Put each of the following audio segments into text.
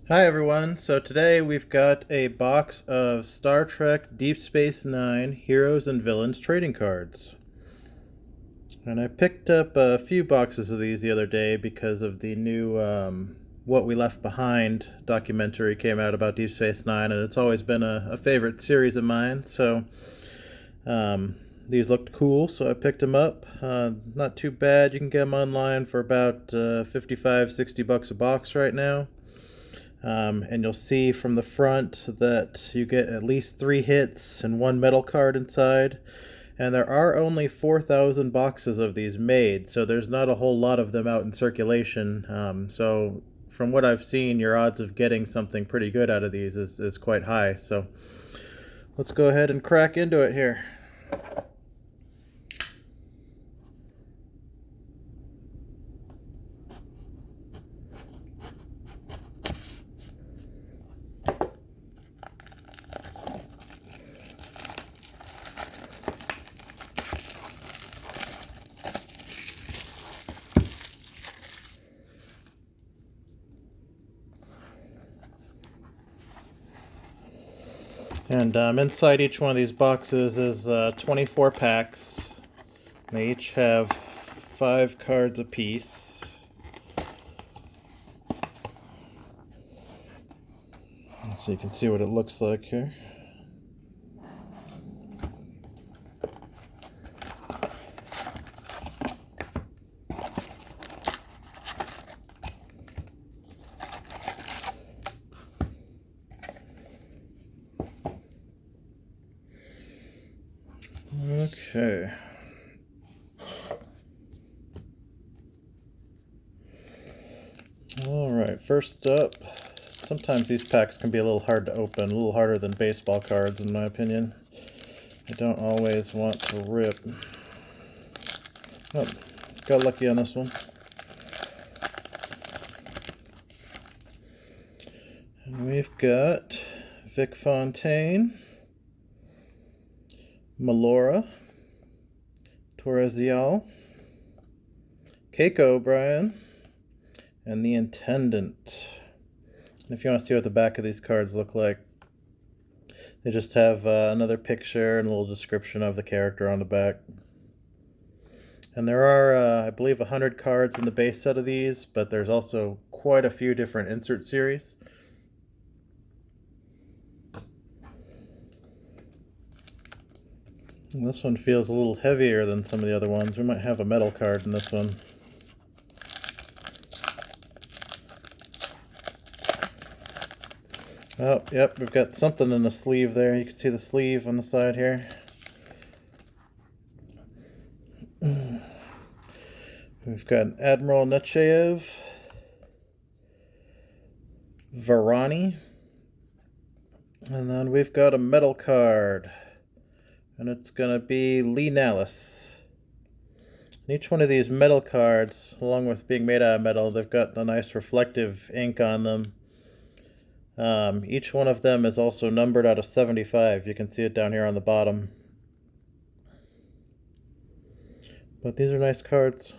Hi everyone, so today we've got a box of Star Trek Deep Space Nine Heroes and Villains trading cards. And I picked up a few boxes of these the other day because of the new What We Left Behind documentary came out about Deep Space Nine, and it's always been a favorite series of mine, so these looked cool, so I picked them up. Not too bad. You can get them online for about 55, 60 bucks a box right now. And you'll see from the front that you get at least 3 hits and 1 metal card inside. And there are only 4,000 boxes of these made, so there's not a whole lot of them out in circulation. So from what I've seen, your odds of getting something pretty good out of these is quite high. So let's go ahead and crack into it here. And inside each one of these boxes is 24 packs. They each have 5 cards apiece. So you can see what it looks like here. Okay. Alright, first up, sometimes these packs can be a little hard to open, a little harder than baseball cards in my opinion. I don't always want to rip. Oh, got lucky on this one. And we've got Vic Fontaine, Melora, Torres-Dial, Keiko O'Brien, and the Intendant. And if you want to see what the back of these cards look like, they just have another picture and a little description of the character on the back. And there are, I believe, 100 cards in the base set of these, but there's also quite a few different insert series. And this one feels a little heavier than some of the other ones. We might have a metal card in this one. Oh, yep, we've got something in the sleeve there. You can see the sleeve on the side here. We've got Admiral Nechayev, Varani, and then we've got a metal card, and it's going to be Lee Nallis. And each one of these metal cards, along with being made out of metal, they've got a nice reflective ink on them. Each one of them is also numbered out of 75. You can see it down here on the bottom. But these are nice cards.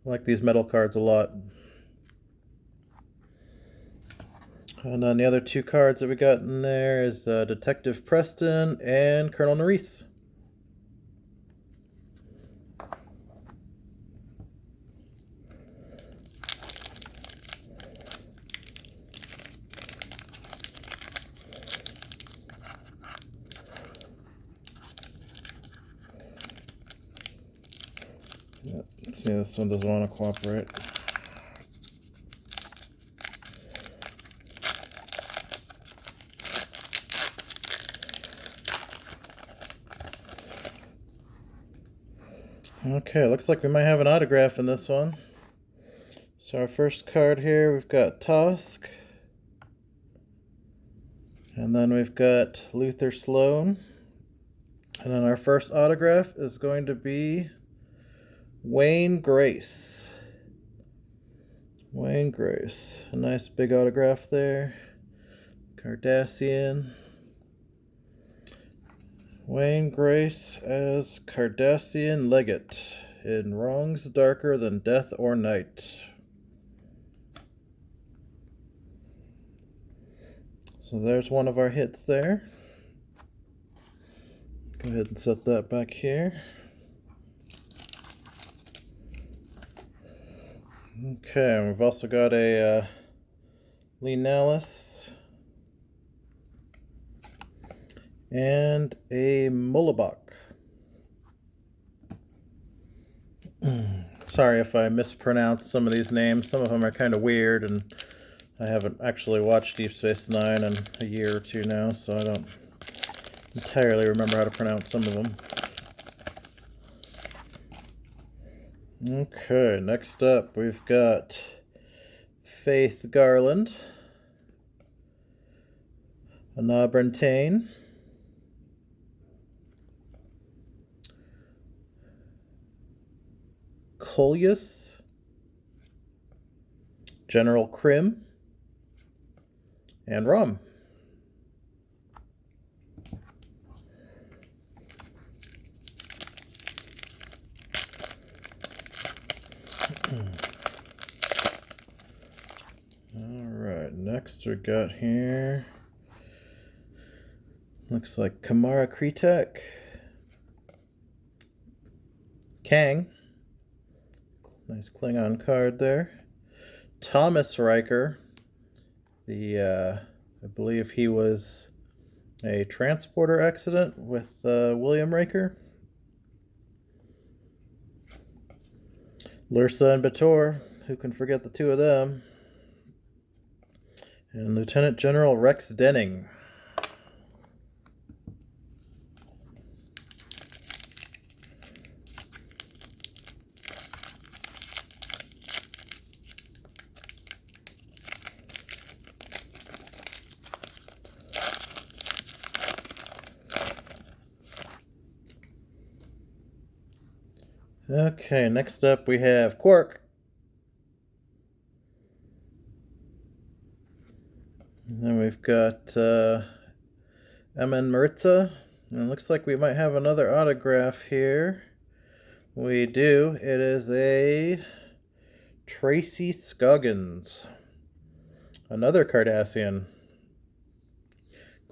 I like these metal cards a lot. And then the other 2 cards that we got in there is Detective Preston and Colonel Nerys. Let's see, this one doesn't want to cooperate. Okay, looks like we might have an autograph in this one. So our first card here, we've got Tosk. And then we've got Luther Sloan. And then our first autograph is going to be Wayne Grace. Wayne Grace. A nice big autograph there. Cardassian. Wayne Grace as Cardassian Legate in Wrongs Darker Than Death or Night. So there's one of our hits there. Go ahead and set that back here. Okay, and we've also got a Rittenhouse and a Mullibok. Sorry if I mispronounce some of these names. Some of them are kind of weird, and I haven't actually watched Deep Space Nine in a year or two now, so I don't entirely remember how to pronounce some of them. Okay, next up we've got Faith Garland, Anna Brentane, Coleus, General Krim, and Rom. Alright, next we got here, looks like Kamara Kretek, Kang, nice Klingon card there, Thomas Riker, I believe he was a transporter accident with William Riker, Lursa and Bator, who can forget the two of them, and Lieutenant General Rex Denning. Okay, next up we have Quark. And then we've got Emma and Maritza. And it looks like we might have another autograph here. We do. It is a Tracy Scoggins. Another Cardassian.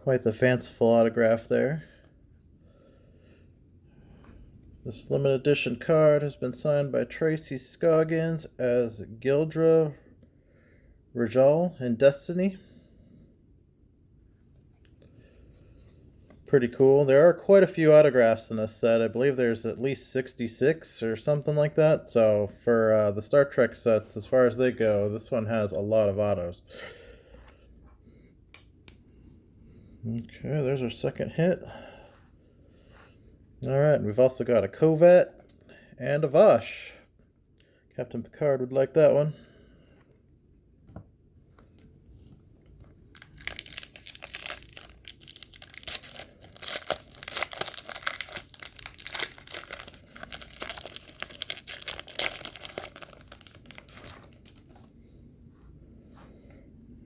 Quite the fanciful autograph there. This limited edition card has been signed by Tracy Scoggins as Gildra Rajal in Destiny. Pretty cool. There are quite a few autographs in this set. I believe there's at least 66 or something like that. So for the Star Trek sets, as far as they go, this one has a lot of autos. Okay, there's our second hit. Alright, we've also got a Kovat and a Vosh. Captain Picard would like that one.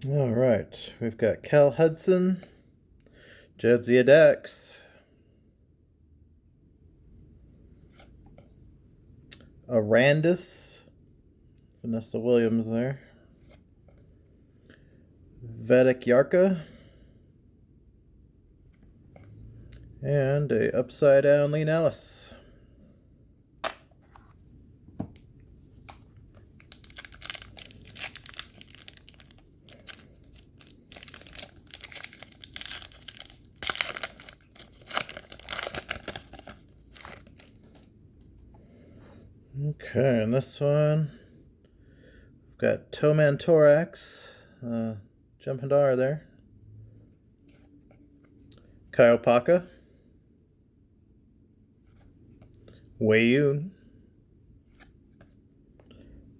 Alright, we've got Cal Hudson, Jadzia Dax, Arandis, Vanessa Williams there, Vedic Yarka, and a upside down Lean Ellis. Okay, and this one, we've got Toman Torax, Jem'Hadar there, Kaiopaka, Weyoun,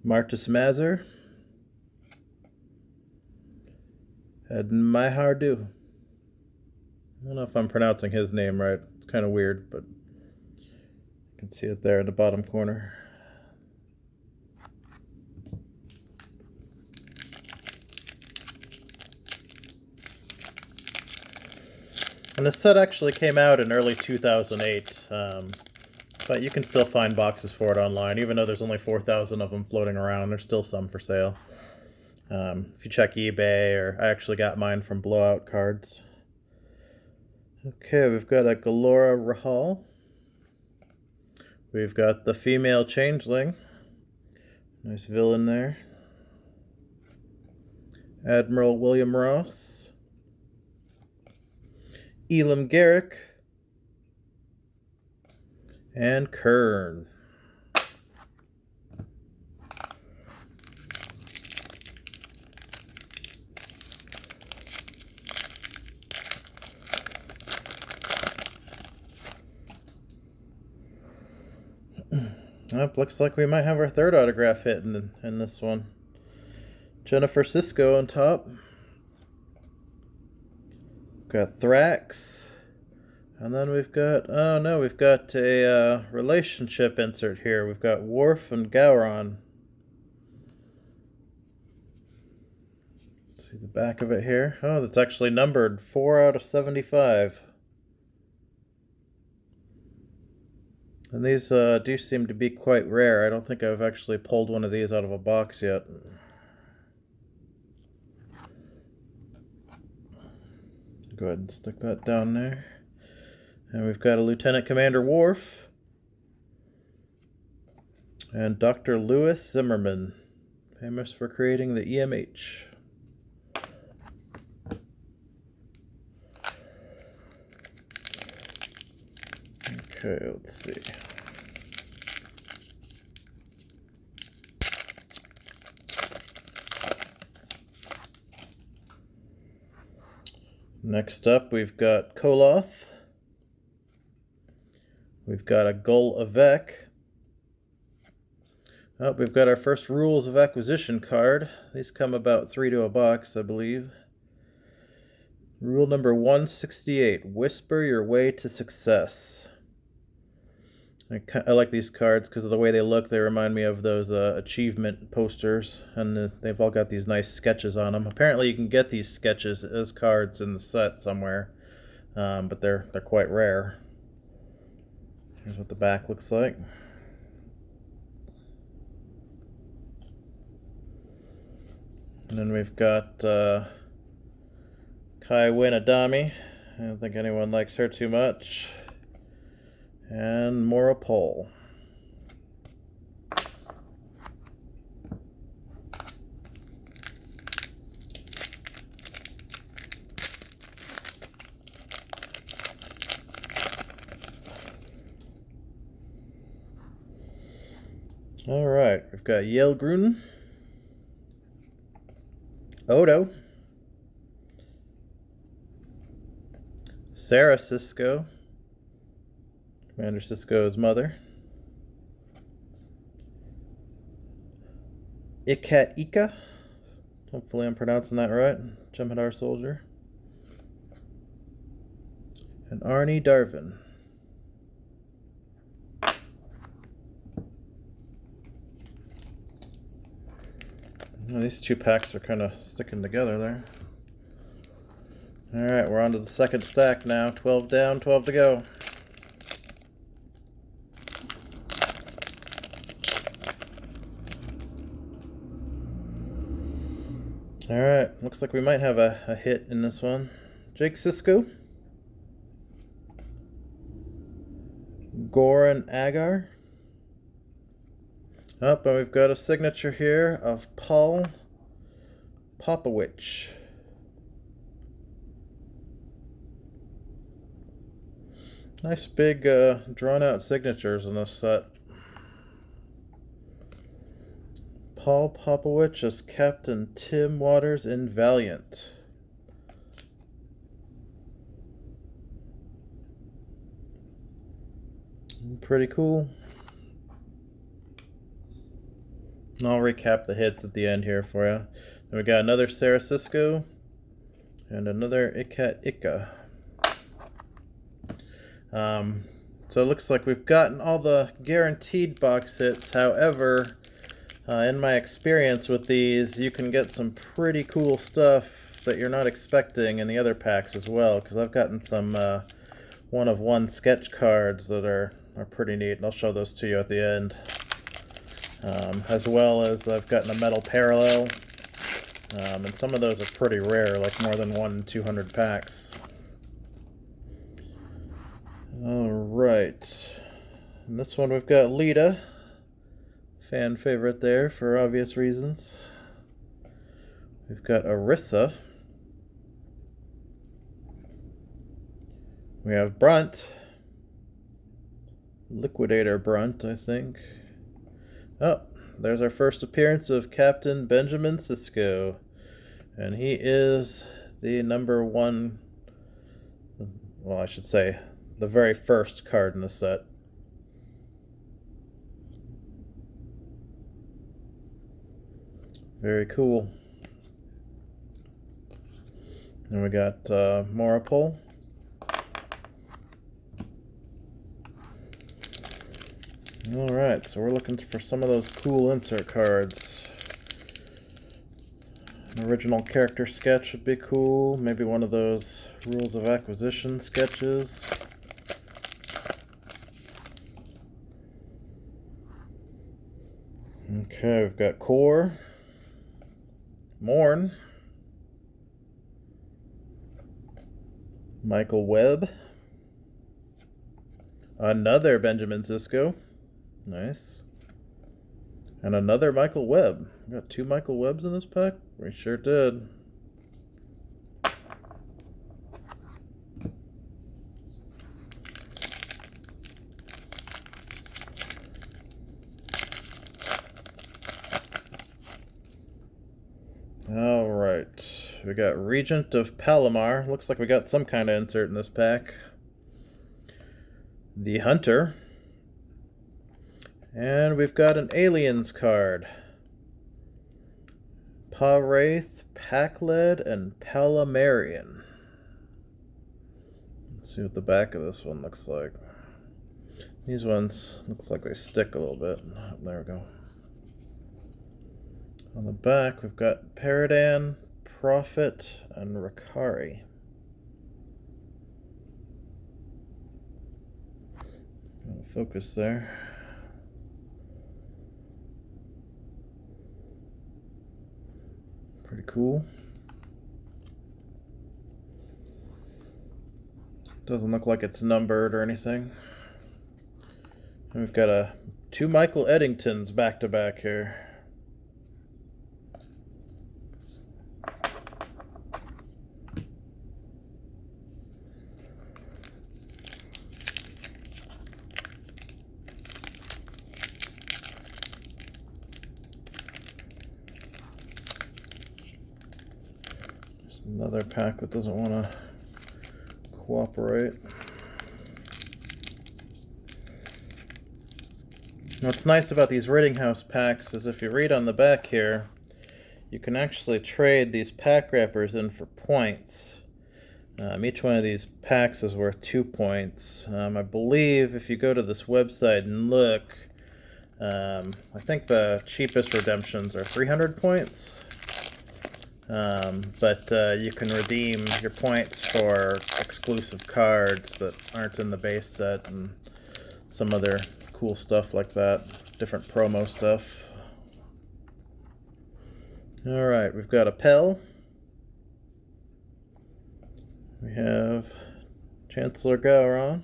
Martus Mazur, and Maihardu. I don't know if I'm pronouncing his name right. It's kind of weird, but you can see it there in the bottom corner. And this set actually came out in early 2008, but you can still find boxes for it online, even though there's only 4,000 of them floating around. There's still some for sale. If you check eBay, or I actually got mine from Blowout Cards. Okay, we've got a Galora Rahal. We've got the female changeling. Nice villain there. Admiral William Ross. Elam Garrick. And Kern. Looks like we might have our third autograph hit in this one. Jennifer Sisko on top. Got Thrax. And then we've got, oh no, we've got a relationship insert here. We've got Worf and Gowron. Let's see the back of it here. Oh, that's actually numbered 4 out of 75. And these do seem to be quite rare. I don't think I've actually pulled one of these out of a box yet. Go ahead and stick that down there. And we've got a Lieutenant Commander Worf. And Dr. Louis Zimmerman, famous for creating the EMH. Okay, let's see. Next up, we've got Koloth. We've got a Gul Evek. Oh, we've got our first Rules of Acquisition card. These come about 3 to a box, I believe. Rule number 168, whisper your way to success. I like these cards because of the way they look. They remind me of those achievement posters, and they've all got these nice sketches on them. Apparently you can get these sketches as cards in the set somewhere, but they're quite rare. Here's what the back looks like. And then we've got Kai Wynn Adami. I don't think anyone likes her too much. And Maura Pole. All right, we've got Yale Gruden, Odo, Sarah Sisko, Commander Sisko's mother, Ikat Ika, hopefully I'm pronouncing that right, Jem'Hadar soldier, and Arnie Darvin. Well, these two packs are kind of sticking together there. Alright, we're on to the second stack now. 12 down, 12 to go. Alright, looks like we might have a hit in this one. Jake Sisko. Goran Agar. Up, and we've got a signature here of Paul Popowich. Nice big drawn out signatures in this set. Paul Popowich as Captain Tim Waters in Valiant. Pretty cool. And I'll recap the hits at the end here for you. Then we got another Sarah Sisko and another Ikat Ika. So it looks like we've gotten all the guaranteed box hits. However, in my experience with these, you can get some pretty cool stuff that you're not expecting in the other packs as well, because I've gotten some one-of-one sketch cards that are pretty neat, and I'll show those to you at the end. As well as I've gotten a metal parallel And some of those are pretty rare, like more than 1 in 200 packs. Alright. And this one we've got Lita. Fan favorite there for obvious reasons. We've got Arissa. We have Brunt. Liquidator Brunt, I think. Oh, there's our first appearance of Captain Benjamin Sisko. And he is the #1, well, I should say, the very first card in the set. Very cool. And we got Morapole. Alright, so we're looking for some of those cool insert cards. An original character sketch would be cool. Maybe one of those rules of acquisition sketches. Okay, we've got Core, Morn, Michael Webb, another Benjamin Sisko. Nice. And another Michael Webb. We got 2 Michael Webbs in this pack? We sure did. Alright. We got Regent of Palomar. Looks like we got some kind of insert in this pack. The Hunter. And we've got an Aliens card. Pa-Wraith, Pakled, and Palamarian. Let's see what the back of this one looks like. These ones looks like they stick a little bit. There we go. On the back, we've got Paradan, Prophet, and Rakari. Focus there. Pretty cool. Doesn't look like it's numbered or anything. And we've got 2 Michael Eddingtons back to back here. Another pack that doesn't want to cooperate. What's nice about these Rittenhouse packs is if you read on the back here, you can actually trade these pack wrappers in for points. Each one of these packs is worth 2 points. I believe if you go to this website and look, I think the cheapest redemptions are 300 points. But you can redeem your points for exclusive cards that aren't in the base set and some other cool stuff like that. Different promo stuff. Alright, we've got a Pell. We have Chancellor Gowron.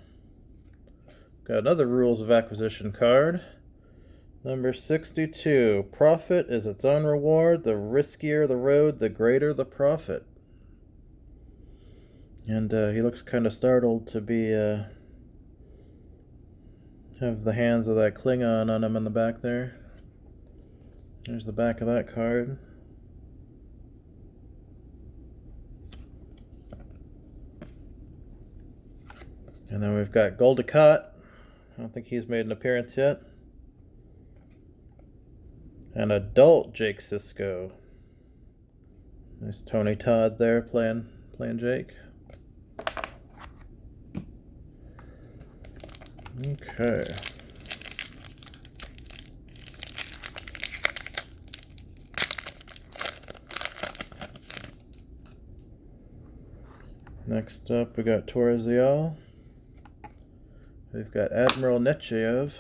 Got another Rules of Acquisition card. Number 62. Profit is its own reward. The riskier the road, the greater the profit. And he looks kind of startled to be have the hands of that Klingon on him in the back there. There's the back of that card. And then we've got Goldacott. I don't think he's made an appearance yet. An adult Jake Sisko. Nice Tony Todd there playing Jake. Okay. Next up we got Torazial. We've got Admiral Nechayev.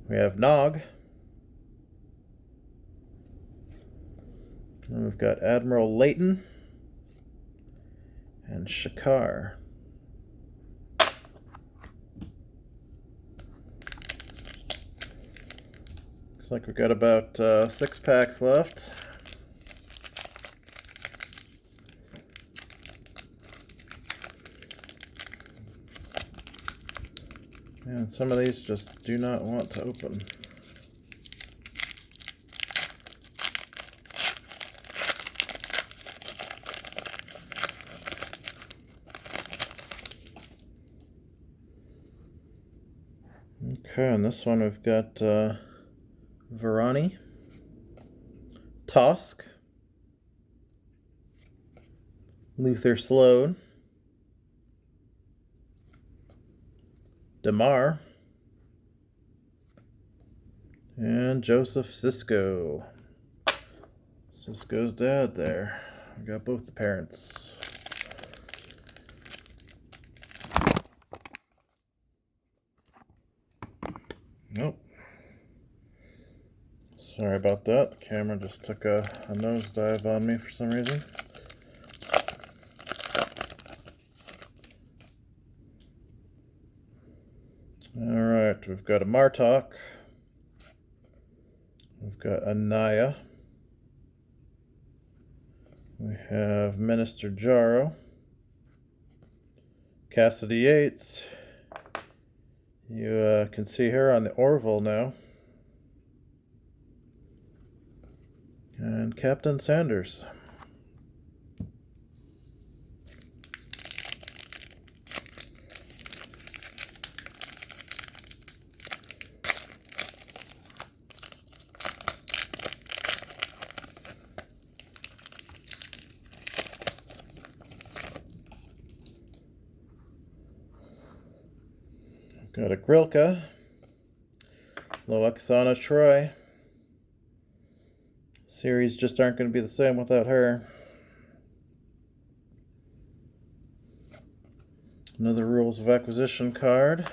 We have Nog. Then we've got Admiral Layton and Shakar. Looks like we've got about 6 packs left. And some of these just do not want to open. Okay, and this one we've got Varani, Tosk, Luther Sloan, Damar, and Joseph Sisko. Sisko's dad there. We got both the parents. Nope. Sorry about that. The camera just took a nosedive on me for some reason. Alright, we've got a Martok. We've got Anaya. We have Minister Jaro. Cassidy Yates. You can see her on the Orville now. And Captain Sanders. Got a Grilka, Loaxana Troy. Series just aren't going to be the same without her. Another Rules of Acquisition card.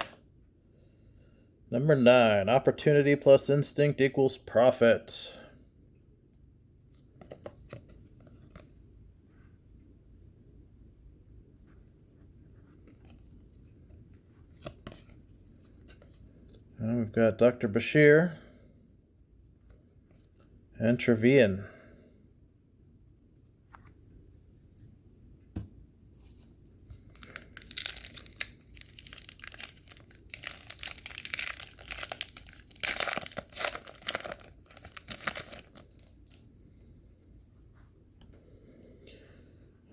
Number 9, Opportunity plus Instinct equals Profit. And we've got Dr. Bashir and Trevian.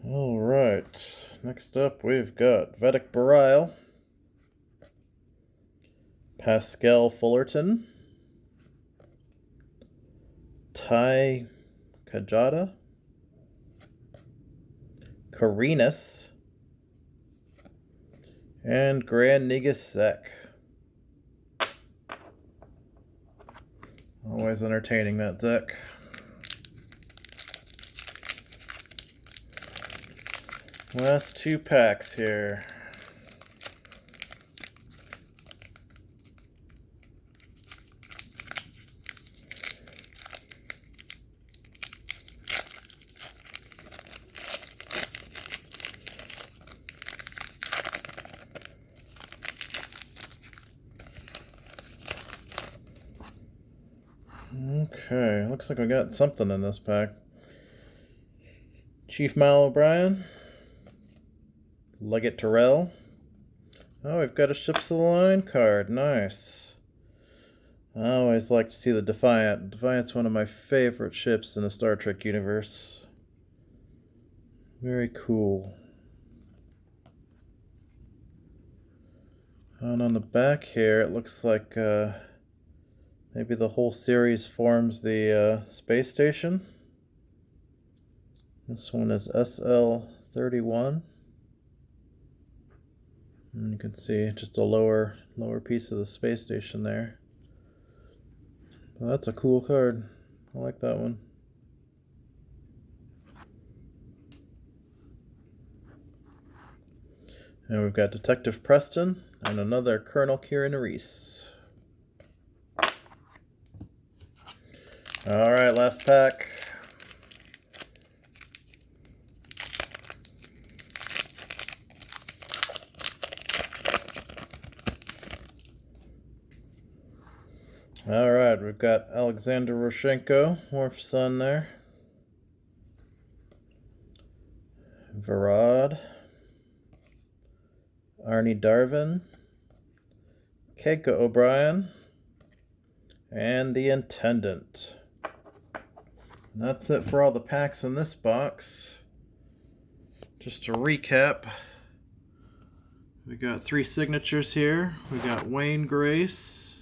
All right, next up we've got Vedic Barile, Pascal Fullerton, Ty Kajada, Karinus, and Grand Negus Sek. Always entertaining, that Zek. Last 2 packs here. Okay, looks like we got something in this pack. Chief Mal O'Brien, Leggett Terrell. Oh, we've got a Ships of the Line card. Nice. I always like to see the Defiant. Defiant's one of my favorite ships in the Star Trek universe. Very cool. And on the back here, it looks like maybe the whole series forms the space station. This one is SL-31. And you can see just a lower piece of the space station there. Well, that's a cool card. I like that one. And we've got Detective Preston and another Colonel Kieran Reese. Alright, last pack. we've got Alexander Roshenko, Worf's son there. Varad. Arnie Darvin. Keiko O'Brien. And the Intendant. And that's it for all the packs in this box. Just to recap, we got 3 signatures here. We got Wayne Grace.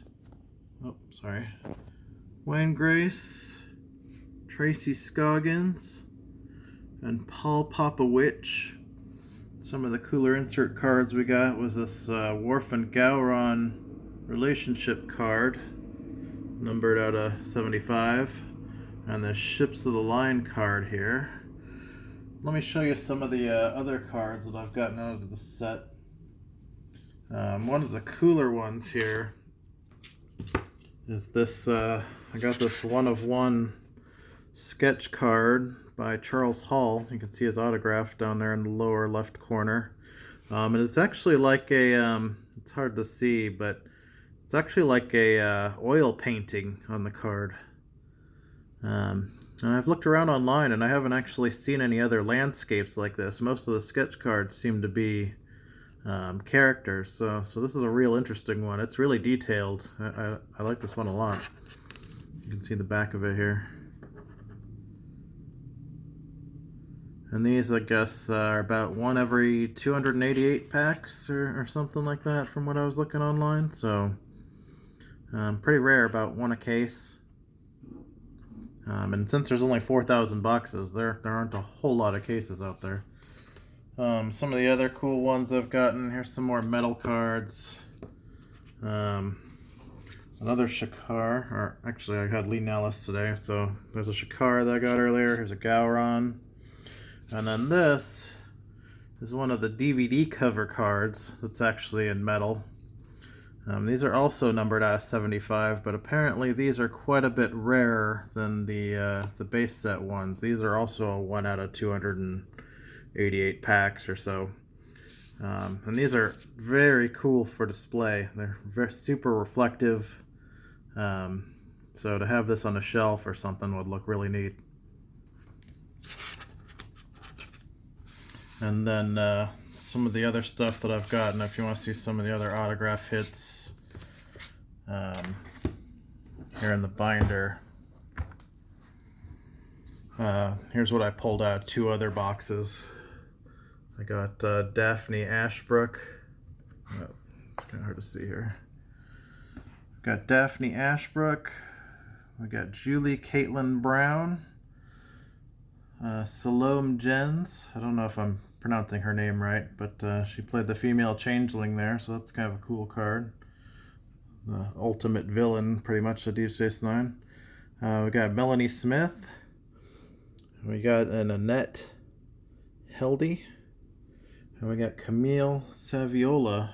Wayne Grace, Tracy Scoggins, and Paul Popowich. Some of the cooler insert cards we got was this Worf and Gowron relationship card, numbered out of 75, and the Ships of the Line card here. Let me show you some of the other cards that I've gotten out of the set. One of the cooler ones here is this, I got this 1-of-1 sketch card by Charles Hall. You can see his autograph down there in the lower left corner. And it's actually like a, it's hard to see, but it's actually like a oil painting on the card. And I've looked around online and I haven't actually seen any other landscapes like this. Most of the sketch cards seem to be characters, so this is a real interesting one. It's really detailed. I like this one a lot. You can see the back of it here. And these, I guess, are about 1 every 288 packs or something like that from what I was looking online. So pretty rare, about 1 a case. And since there's only 4,000 boxes, there aren't a whole lot of cases out there. Some of the other cool ones I've gotten, here's some more metal cards. Another Shakar, or actually I had Lee Nellis today, so there's a Shakar that I got earlier, here's a Gowron. And then this is one of the DVD cover cards that's actually in metal. These are also numbered out of 75, but apparently these are quite a bit rarer than the base set ones. These are also a 1 out of 288 packs or so. And these are very cool for display. They're super reflective. So to have this on a shelf or something would look really neat. And then some of the other stuff that I've gotten, if you want to see some of the other autograph hits here in the binder. Here's what I pulled out, 2 other boxes. I got Daphne Ashbrook. Oh, it's kind of hard to see here. Got Daphne Ashbrook. I got Julie Caitlin Brown. Salome Jens. I don't know if I'm pronouncing her name right, but she played the female changeling there, so that's kind of a cool card. The ultimate villain, pretty much, of Deep Space Nine. We got Melanie Smith. We got an Annette Heldy. And we got Camille Saviola.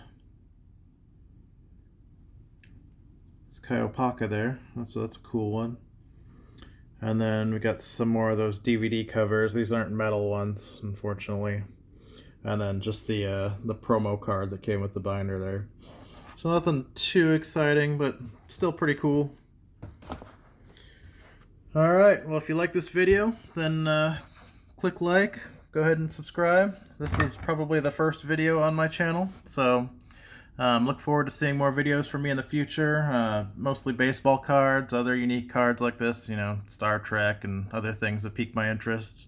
It's Kaiopaka there. That's a cool one. And then we got some more of those DVD covers. These aren't metal ones, unfortunately. And then just the promo card that came with the binder there. So nothing too exciting, but still pretty cool. Alright, well if you like this video, then click like, go ahead and subscribe. This is probably the first video on my channel, so look forward to seeing more videos from me in the future. Mostly baseball cards, other unique cards like this, you know, Star Trek and other things that pique my interest.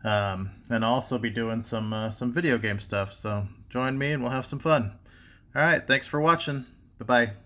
And I'll also be doing some video game stuff, so join me and we'll have some fun. Alright, thanks for watching. Bye-bye.